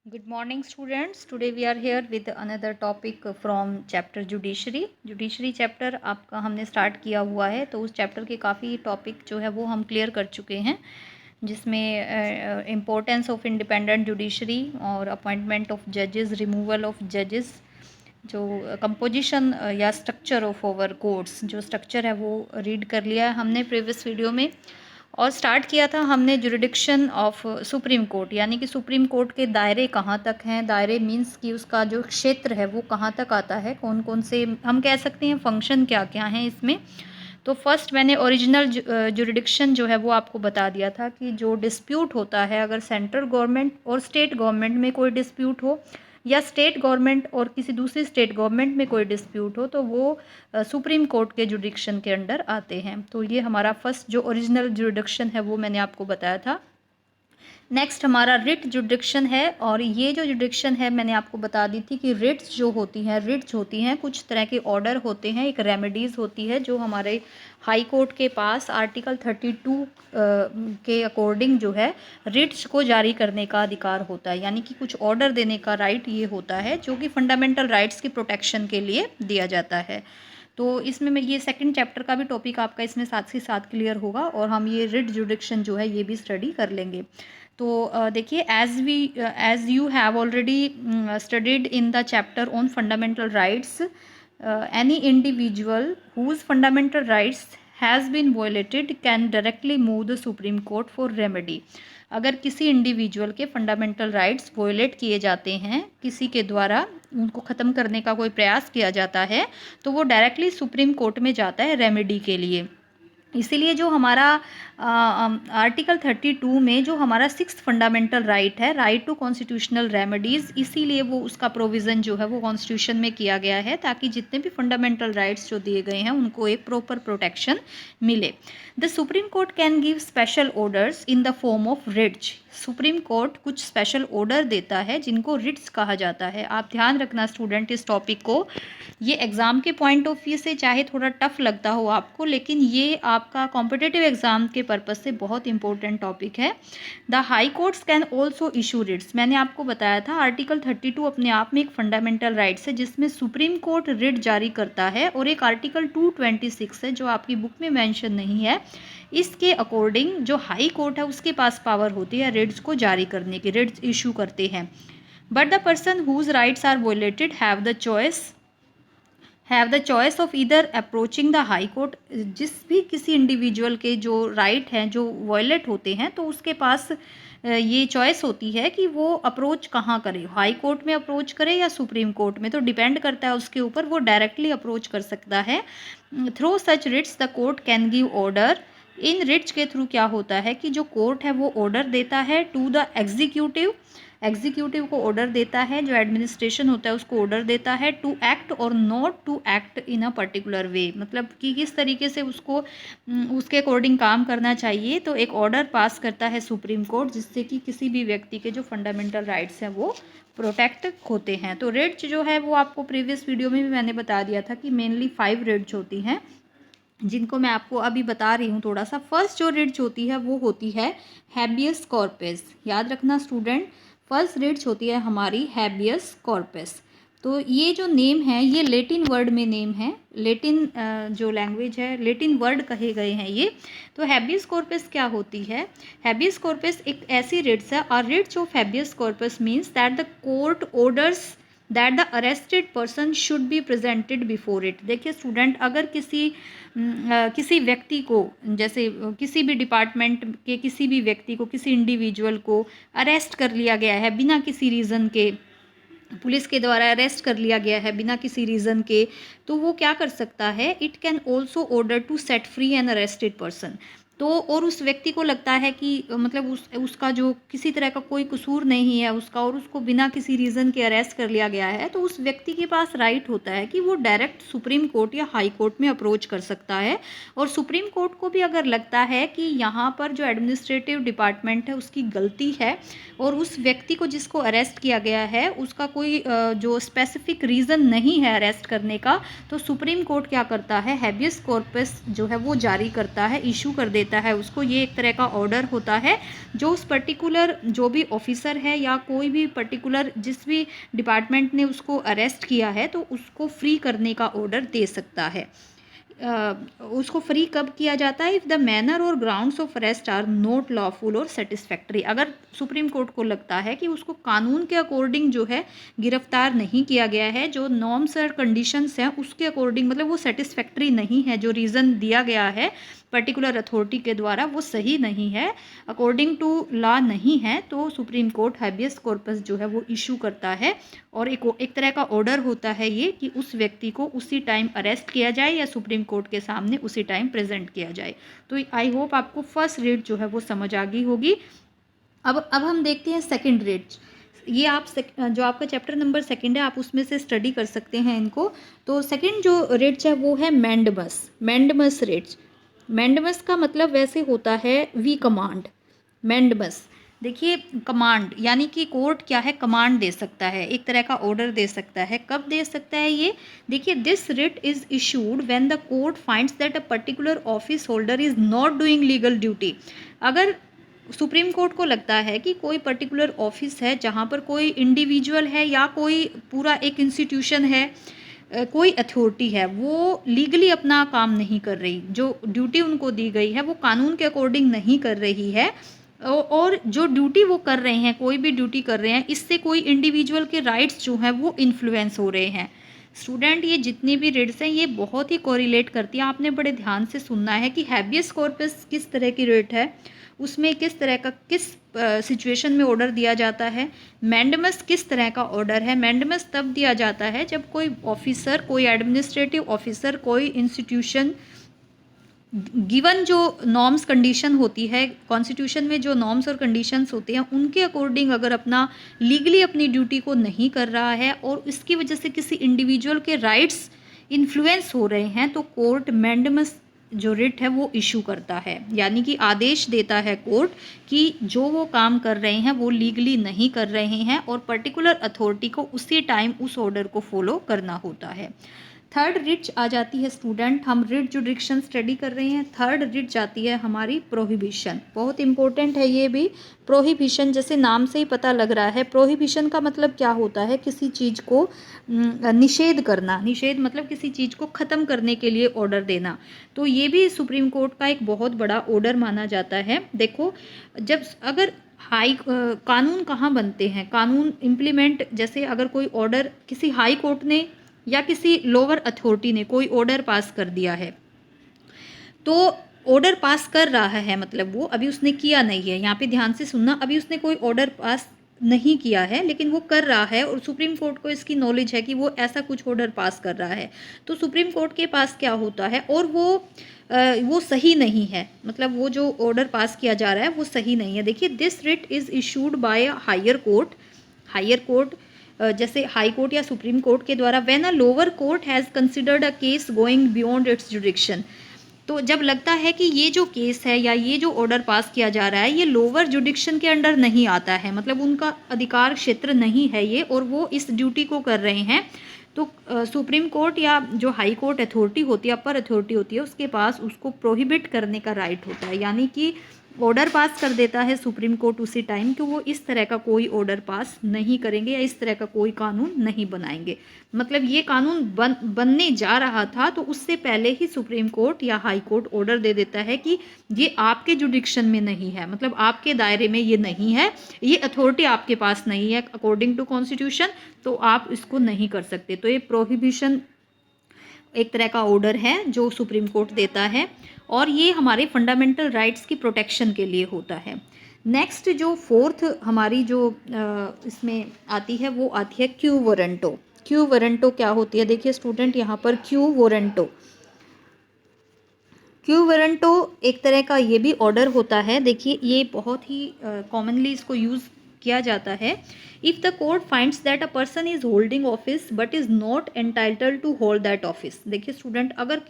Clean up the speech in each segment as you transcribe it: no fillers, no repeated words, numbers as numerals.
Good morning students. Today we are here with another topic from chapter judiciary. Judiciary chapter आपका हमने start किया हुआ है, तो उस चैप्टर के काफ़ी टॉपिक जो है वो हम क्लियर कर चुके हैं, जिसमें इम्पोर्टेंस ऑफ इंडिपेंडेंट जुडिशरी और अपॉइंटमेंट ऑफ जजेस, रिमूवल ऑफ जजेस, जो कंपोजिशन या स्ट्रक्चर ऑफ ओवर कोर्ट्स, जो स्ट्रक्चर है वो रीड कर लिया है हमने प्रीवियस वीडियो में। और स्टार्ट किया था हमने जुरिडिक्शन ऑफ सुप्रीम कोर्ट, यानी कि सुप्रीम कोर्ट के दायरे कहाँ तक हैं। दायरे मीन्स कि उसका जो क्षेत्र है वो कहाँ तक आता है, कौन कौन से हम कह सकते हैं फंक्शन क्या क्या हैं इसमें। तो फर्स्ट मैंने ओरिजिनल जुरिडिक्शन जो है वो आपको बता दिया था कि जो डिस्प्यूट होता है, अगर सेंट्रल गवर्नमेंट और स्टेट गवर्नमेंट में कोई डिस्प्यूट हो या स्टेट गवर्नमेंट और किसी दूसरी स्टेट गवर्नमेंट में कोई डिस्प्यूट हो, तो वो सुप्रीम कोर्ट के जुडिक्शन के अंडर आते हैं। तो ये हमारा फर्स्ट जो ओरिजिनल जुडिक्शन है वो मैंने आपको बताया था। नेक्स्ट हमारा रिट जुडिक्शन है, और ये जो जुडिक्शन है मैंने आपको बता दी थी कि रिट्स जो होती हैं कुछ तरह के ऑर्डर होते हैं, एक रेमेडीज़ होती है जो हमारे हाई कोर्ट के पास आर्टिकल 32 के अकॉर्डिंग जो है रिट्स को जारी करने का अधिकार होता है, यानी कि कुछ ऑर्डर देने का राइट ये होता है जो कि फंडामेंटल राइट्स की प्रोटेक्शन के लिए दिया जाता है। तो इसमें मैं ये सेकंड चैप्टर का भी टॉपिक आपका इसमें साथ ही साथ क्लियर होगा, और हम ये रिट जुडिक्शन जो है ये भी स्टडी कर लेंगे। तो देखिए, as you have already studied in the chapter on fundamental rights, any individual whose fundamental rights has been violated can directly move the Supreme Court for remedy. अगर किसी इंडिविजुअल के फंडामेंटल राइट्स वायलेट किए जाते हैं, किसी के द्वारा उनको ख़त्म करने का कोई प्रयास किया जाता है, तो वो डायरेक्टली सुप्रीम कोर्ट में जाता है रेमेडी के लिए। इसीलिए जो हमारा आर्टिकल 32 में जो हमारा 6th फंडामेंटल राइट है, राइट टू कॉन्स्टिट्यूशनल रेमेडीज़, इसीलिए वो उसका प्रोविज़न जो है वो कॉन्स्टिट्यूशन में किया गया है, ताकि जितने भी फंडामेंटल राइट्स जो दिए गए हैं उनको एक प्रॉपर प्रोटेक्शन मिले। The Supreme Court can give special orders in the form of writs. Supreme Court कुछ स्पेशल ऑर्डर देता है जिनको रिट्स कहा जाता है। आप ध्यान रखना स्टूडेंट इस टॉपिक को, ये एग्ज़ाम के पॉइंट ऑफ व्यू से चाहे थोड़ा टफ लगता हो आपको, लेकिन ये आपका कॉम्पिटिटिव एग्ज़ाम के पर्पज़ से बहुत इंपॉर्टेंट टॉपिक है। The high courts can also issue Ritz. मैंने आपको बताया था आर्टिकल 32 अपने आप में एक फंडामेंटल राइट्स है जिसमें सुप्रीम कोर्ट रिट जारी करता है, और एक आर्टिकल 226 है जो आपकी बुक में मेंशन नहीं है। इसके अकॉर्डिंग जो हाई कोर्ट है उसके पास पावर होती है रिट्स को जारी करने की, रिट्स इशू करते हैं। But the person whose rights are violated have the choice of either approaching the High Court. जिस भी किसी इंडिविजुअल के जो राइट हैं जो वायलेट होते हैं, तो उसके पास ये चॉइस होती है कि वो अप्रोच कहाँ करे, हाई कोर्ट में अप्रोच करे या सुप्रीम कोर्ट में, तो डिपेंड करता है उसके ऊपर। वो डायरेक्टली अप्रोच कर सकता है। Through such writs the court can give order. इन रिट्स के थ्रू क्या होता है कि जो कोर्ट है वो ऑर्डर देता है टू द एग्जीक्यूटिव को ऑर्डर देता है, जो एडमिनिस्ट्रेशन होता है उसको ऑर्डर देता है to act or not to act in a particular way, मतलब कि किस तरीके से उसको उसके अकॉर्डिंग काम करना चाहिए। तो एक ऑर्डर पास करता है सुप्रीम कोर्ट, जिससे कि किसी भी व्यक्ति के जो फंडामेंटल राइट्स हैं वो प्रोटेक्ट होते हैं। तो रिट्स जो है वो आपको प्रीवियस वीडियो में भी मैंने बता दिया था कि मेनली 5 रिट्स होती हैं, जिनको मैं आपको अभी बता रही हूँ थोड़ा सा। फर्स्ट जो रिट्स होती है वो होती है हैबियस कॉर्पस। याद रखना स्टूडेंट, फर्स्ट रिट्स होती है हमारी हैबियस कॉर्पस। तो ये जो नेम है ये लेटिन वर्ड में नेम है, लेटिन जो लैंग्वेज है, लेटिन वर्ड कहे गए हैं ये। तो हैबियस कॉर्पस क्या होती है? हैबियस कॉर्पस एक ऐसी रिट्स है, और writs of habeas corpus means that the court orders that the arrested person should be presented before it. देखिए स्टूडेंट, अगर किसी व्यक्ति को, जैसे किसी भी डिपार्टमेंट के किसी भी व्यक्ति को, किसी इंडिविजुअल को अरेस्ट कर लिया गया है बिना किसी रीज़न के, पुलिस के द्वारा अरेस्ट कर लिया गया है बिना किसी रीज़न के, तो वो क्या कर सकता है? It can also order to set free an arrested person. तो और उस व्यक्ति को लगता है कि मतलब उसका जो किसी तरह का कोई कसूर नहीं है उसका, और उसको बिना किसी रीज़न के अरेस्ट कर लिया गया है, तो उस व्यक्ति के पास राइट होता है कि वो डायरेक्ट सुप्रीम कोर्ट या हाई कोर्ट में अप्रोच कर सकता है। और सुप्रीम कोर्ट को भी अगर लगता है कि यहाँ पर जो एडमिनिस्ट्रेटिव डिपार्टमेंट है उसकी गलती है, और उस व्यक्ति को जिसको अरेस्ट किया गया है उसका कोई जो स्पेसिफिक रीज़न नहीं है अरेस्ट करने का, तो सुप्रीम कोर्ट क्या करता है? हैबियस कॉर्पस जो है वो जारी करता है, इशू कर देता देता है उसको, ये एक तरह का ऑर्डर होता है जो उस पर्टिकुलर जो भी ऑफिसर है या कोई भी पर्टिकुलर जिस भी डिपार्टमेंट ने उसको अरेस्ट किया है तो उसको फ्री करने का ऑर्डर दे सकता है। उसको फ्री कब किया जाता है? If the manner or grounds of arrest are not lawful or satisfactory. अगर सुप्रीम कोर्ट को लगता है कि उसको कानून के अकॉर्डिंग जो है गिरफ्तार नहीं किया गया है, जो नॉर्म्स और कंडीशंस हैं उसके अकॉर्डिंग, मतलब वो सेटिस्फैक्ट्री नहीं है, जो रीज़न दिया गया है पर्टिकुलर अथॉरिटी के द्वारा वो सही नहीं है, अकॉर्डिंग टू लॉ नहीं है, तो सुप्रीम कोर्ट हैबियस कॉर्पस जो है वो इशू करता है। और एक तरह का ऑर्डर होता है ये कि उस व्यक्ति को उसी टाइम अरेस्ट किया जाए या सुप्रीम कोर्ट के सामने उसी टाइम प्रेजेंट किया जाए। तो आई होप आपको फर्स्ट रीड जो है वो समझ आ गई होगी। अब हम देखते हैं सेकंड रीड। ये आप जो आपका चैप्टर नंबर सेकंड है आप उसमें से स्टडी कर सकते हैं इनको। तो सेकंड जो रेट्स है वो है मैंडमस रेट्स। मैंडमस का मतलब वैसे होता है वी कमांड। मैंडमस देखिए कमांड यानी कि कोर्ट क्या है, कमांड दे सकता है, एक तरह का ऑर्डर दे सकता है। कब दे सकता है ये? देखिए this writ is issued when the court finds that a particular office holder is not doing legal duty. अगर सुप्रीम कोर्ट को लगता है कि कोई पर्टिकुलर ऑफिस है जहाँ पर कोई इंडिविजुअल है या कोई पूरा एक इंस्टीट्यूशन है, कोई अथॉरिटी है, वो लीगली अपना काम नहीं कर रही, जो ड्यूटी उनको दी गई है वो कानून के अकॉर्डिंग नहीं कर रही है, और जो ड्यूटी वो कर रहे हैं, कोई भी ड्यूटी कर रहे हैं, इससे कोई इंडिविजुअल के राइट्स जो हैं वो इन्फ्लुएंस हो रहे हैं। स्टूडेंट ये जितनी भी रेट्स हैं ये बहुत ही कोरिलेट करती हैं, आपने बड़े ध्यान से सुनना है कि हैबियस कॉर्पस किस तरह की रेट है, उसमें किस तरह का किस सिचुएशन में ऑर्डर दिया जाता है। मैंडमस किस तरह का ऑर्डर है? मैंडमस तब दिया जाता है जब कोई ऑफिसर, कोई एडमिनिस्ट्रेटिव ऑफिसर, कोई इंस्टीट्यूशन गिवन जो नॉर्म्स कंडीशन होती है, कॉन्स्टिट्यूशन में जो नॉर्म्स और कंडीशंस होते हैं उनके अकॉर्डिंग अगर अपना लीगली अपनी ड्यूटी को नहीं कर रहा है और इसकी वजह से किसी इंडिविजुअल के राइट्स इन्फ्लुएंस हो रहे हैं तो कोर्ट मैंडमस जो रिट है वो इशू करता है, यानी कि आदेश देता है कोर्ट कि जो वो काम कर रहे हैं वो लीगली नहीं कर रहे हैं और पर्टिकुलर अथॉरिटी को उसी टाइम उस ऑर्डर को फॉलो करना होता है। थर्ड रिट आ जाती है स्टूडेंट, हम रिट जुडिक्शन स्टडी कर रहे हैं। थर्ड रिट जाती है हमारी प्रोहिबिशन। बहुत इंपॉर्टेंट है ये भी। प्रोहिबिशन जैसे नाम से ही पता लग रहा है, प्रोहिबिशन का मतलब क्या होता है? किसी चीज़ को निषेध करना। निषेध मतलब किसी चीज़ को ख़त्म करने के लिए ऑर्डर देना। तो ये भी सुप्रीम कोर्ट का एक बहुत बड़ा ऑर्डर माना जाता है। देखो जब अगर कानून कहाँ बनते हैं, कानून इम्प्लीमेंट, जैसे अगर कोई ऑर्डर किसी हाई कोर्ट ने या किसी लोअर अथॉरिटी ने कोई ऑर्डर पास कर दिया है, तो ऑर्डर पास कर रहा है मतलब वो अभी उसने किया नहीं है, यहाँ पे ध्यान से सुनना, अभी उसने कोई ऑर्डर पास नहीं किया है लेकिन वो कर रहा है और सुप्रीम कोर्ट को इसकी नॉलेज है कि वो ऐसा कुछ ऑर्डर पास कर रहा है, तो सुप्रीम कोर्ट के पास क्या होता है और वो सही नहीं है, मतलब वो जो ऑर्डर पास किया जा रहा है वो सही नहीं है। देखिए this writ is issued by a higher court. Higher court जैसे हाई कोर्ट या सुप्रीम कोर्ट के द्वारा when a lower court has considered a case going beyond its jurisdiction. तो जब लगता है कि ये जो केस है या ये जो ऑर्डर पास किया जा रहा है ये लोअर जुडिक्शन के अंडर नहीं आता है, मतलब उनका अधिकार क्षेत्र नहीं है ये और वो इस ड्यूटी को कर रहे हैं, तो सुप्रीम कोर्ट या जो हाई कोर्ट अथॉरिटी होती है, अपर अथॉरिटी होती है, उसके पास उसको प्रोहिबिट करने का राइट होता है, यानी कि ऑर्डर पास कर देता है सुप्रीम कोर्ट उसी टाइम कि वो इस तरह का कोई ऑर्डर पास नहीं करेंगे या इस तरह का कोई कानून नहीं बनाएंगे। मतलब ये कानून बनने जा रहा था तो उससे पहले ही सुप्रीम कोर्ट या हाई कोर्ट ऑर्डर दे देता है कि ये आपके जुडिक्शन में नहीं है, मतलब आपके दायरे में ये नहीं है, ये अथॉरिटी आपके पास नहीं है अकॉर्डिंग टू कॉन्स्टिट्यूशन, तो आप इसको नहीं कर सकते। तो ये प्रोहिबिशन एक तरह का ऑर्डर है जो सुप्रीम कोर्ट देता है और ये हमारे फंडामेंटल राइट्स की प्रोटेक्शन के लिए होता है। नेक्स्ट जो फोर्थ हमारी जो इसमें आती है वो आती है क्यू वारंटो। क्यू वारंटो क्या होती है? देखिए स्टूडेंट यहाँ पर क्यू वारंटो एक तरह का ये भी ऑर्डर होता है। देखिए ये बहुत ही कॉमनली इसको यूज़ किया जाता है। If the court finds that a person is holding office but is not entitled to hold that office. देखिए स्टूडेंट अगर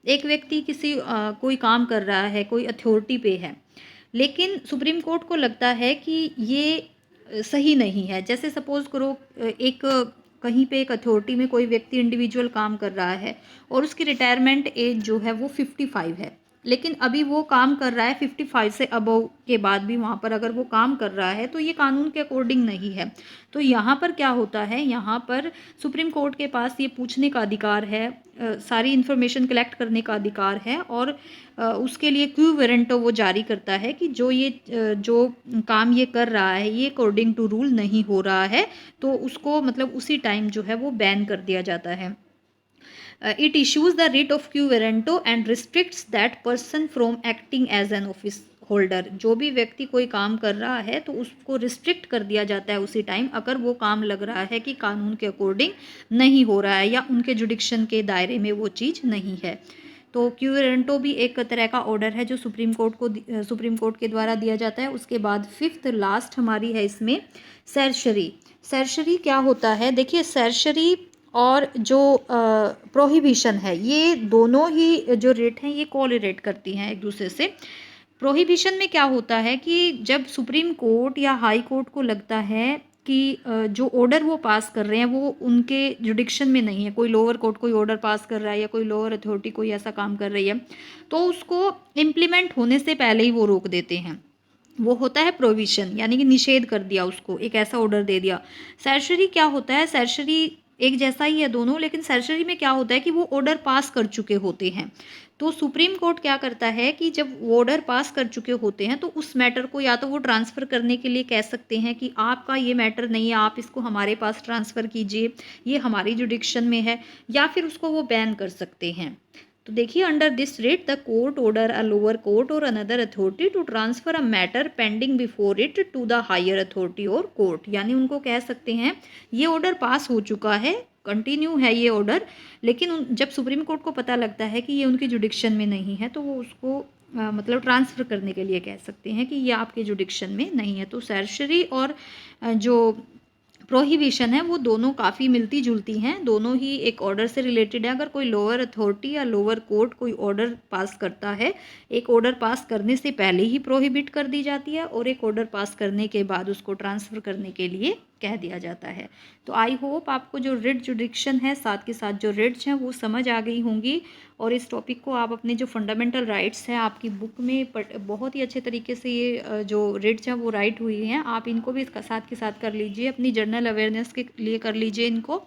एक व्यक्ति कोई काम कर रहा है, कोई अथॉरिटी पे है, लेकिन सुप्रीम कोर्ट को लगता है कि ये सही नहीं है, जैसे सपोज़ करो कहीं पे एक अथॉरिटी में कोई व्यक्ति इंडिविजुअल काम कर रहा है और उसकी रिटायरमेंट एज जो है वो 55 है, लेकिन अभी वो काम कर रहा है 55 से अबव के बाद भी वहाँ पर अगर वो काम कर रहा है तो ये कानून के अकॉर्डिंग नहीं है। तो यहाँ पर क्या होता है, यहाँ पर सुप्रीम कोर्ट के पास ये पूछने का अधिकार है, सारी इन्फॉर्मेशन कलेक्ट करने का अधिकार है, और उसके लिए क्यू वारंटो वो जारी करता है कि जो काम ये कर रहा है ये अकॉर्डिंग टू रूल नहीं हो रहा है, तो उसको मतलब उसी टाइम जो है वो बैन कर दिया जाता है। It issues the writ of quo warranto and restricts that person from acting as an office holder. जो भी व्यक्ति कोई काम कर रहा है तो उसको रिस्ट्रिक्ट कर दिया जाता है उसी टाइम, अगर वो काम लग रहा है कि कानून के अकॉर्डिंग नहीं हो रहा है या उनके जुडिक्शन के दायरे में वो चीज़ नहीं है। तो क्यू वारंटो भी एक तरह का ऑर्डर है जो सुप्रीम कोर्ट के द्वारा दिया जाता है। उसके बाद फिफ्थ लास्ट हमारी है इसमें सर्शरी। सर्शरी क्या होता है, देखिए सर्शरी और जो प्रोहिबिशन है ये दोनों ही जो रेट हैं ये कोरिलेट करती हैं एक दूसरे से। प्रोहिबिशन में क्या होता है कि जब सुप्रीम कोर्ट या हाई कोर्ट को लगता है कि जो ऑर्डर वो पास कर रहे हैं वो उनके जुडिक्शन में नहीं है, कोई लोअर कोर्ट कोई ऑर्डर पास कर रहा है या कोई लोअर अथॉरिटी कोई ऐसा काम कर रही है, तो उसको इम्प्लीमेंट होने से पहले ही वो रोक देते हैं। वो होता है प्रोविशन, यानी कि निषेध कर दिया उसको, एक ऐसा ऑर्डर दे दिया। सर्शरी क्या होता है, सर्शरी एक जैसा ही है दोनों, लेकिन सर्शरी में क्या होता है कि वो ऑर्डर पास कर चुके होते हैं। तो सुप्रीम कोर्ट क्या करता है कि जब वो ऑर्डर पास कर चुके होते हैं तो उस मैटर को या तो वो ट्रांसफ़र करने के लिए कह सकते हैं कि आपका ये मैटर नहीं है, आप इसको हमारे पास ट्रांसफ़र कीजिए, ये हमारी जुडिक्शन में है, या फिर उसको वो बैन कर सकते हैं। तो देखिए, under this rate the court order a lower court और another authority to transfer a matter pending before it to the higher authority और कोर्ट। यानी उनको कह सकते हैं ये ऑर्डर पास हो चुका है, कंटिन्यू है ये ऑर्डर, लेकिन जब सुप्रीम कोर्ट को पता लगता है कि ये उनकी जुडिक्शन में नहीं है तो वो उसको मतलब ट्रांसफ़र करने के लिए कह सकते हैं कि ये आपके जुडिक्शन में नहीं है। तो सर्शरी और जो प्रोहिबिशन है वो दोनों काफ़ी मिलती जुलती हैं, दोनों ही एक ऑर्डर से रिलेटेड है। अगर कोई लोअर अथॉरिटी या लोअर कोर्ट कोई ऑर्डर पास करता है, एक ऑर्डर पास करने से पहले ही प्रोहिबिट कर दी जाती है और एक ऑर्डर पास करने के बाद उसको ट्रांसफ़र करने के लिए कह दिया जाता है। तो आई होप आपको जो रिट जुडिक्शन है साथ के साथ जो रिट्स हैं वो समझ आ गई होंगी, और इस टॉपिक को आप अपने जो फंडामेंटल राइट्स हैं आपकी बुक में बहुत ही अच्छे तरीके से ये जो रिट्स हैं वो राइट हुई हैं, आप इनको भी इसका साथ के साथ कर लीजिए, अपनी जनरल अवेयरनेस के लिए कर लीजिए इनको।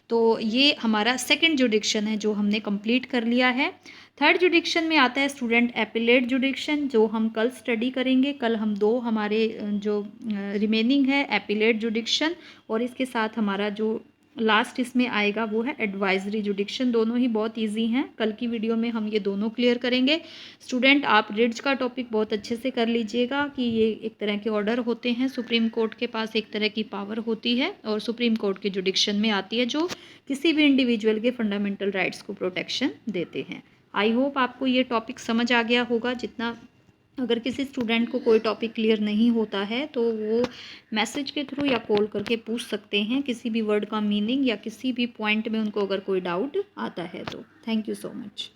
तो ये हमारा सेकंड जुडिक्शन है जो हमने कंप्लीट कर लिया है। थर्ड जुडिक्शन में आता है स्टूडेंट एपिलेट जुडिक्शन, जो हम कल स्टडी करेंगे। कल हम दो हमारे जो रिमेनिंग है एपिलेट जुडिक्शन, और इसके साथ हमारा जो लास्ट इसमें आएगा वो है एडवाइजरी जुडिक्शन। दोनों ही बहुत इजी हैं, कल की वीडियो में हम ये दोनों क्लियर करेंगे। स्टूडेंट आप रिट्स का टॉपिक बहुत अच्छे से कर लीजिएगा कि ये एक तरह के ऑर्डर होते हैं, सुप्रीम कोर्ट के पास एक तरह की पावर होती है और सुप्रीम कोर्ट के जुडिक्शन में आती है जो किसी भी इंडिविजुअल के फंडामेंटल राइट्स को प्रोटेक्शन देते हैं। आई होप आपको ये टॉपिक समझ आ गया होगा। जितना अगर किसी स्टूडेंट को कोई टॉपिक क्लियर नहीं होता है तो वो मैसेज के थ्रू या कॉल करके पूछ सकते हैं किसी भी वर्ड का मीनिंग या किसी भी पॉइंट में उनको अगर कोई डाउट आता है तो। Thank you so much.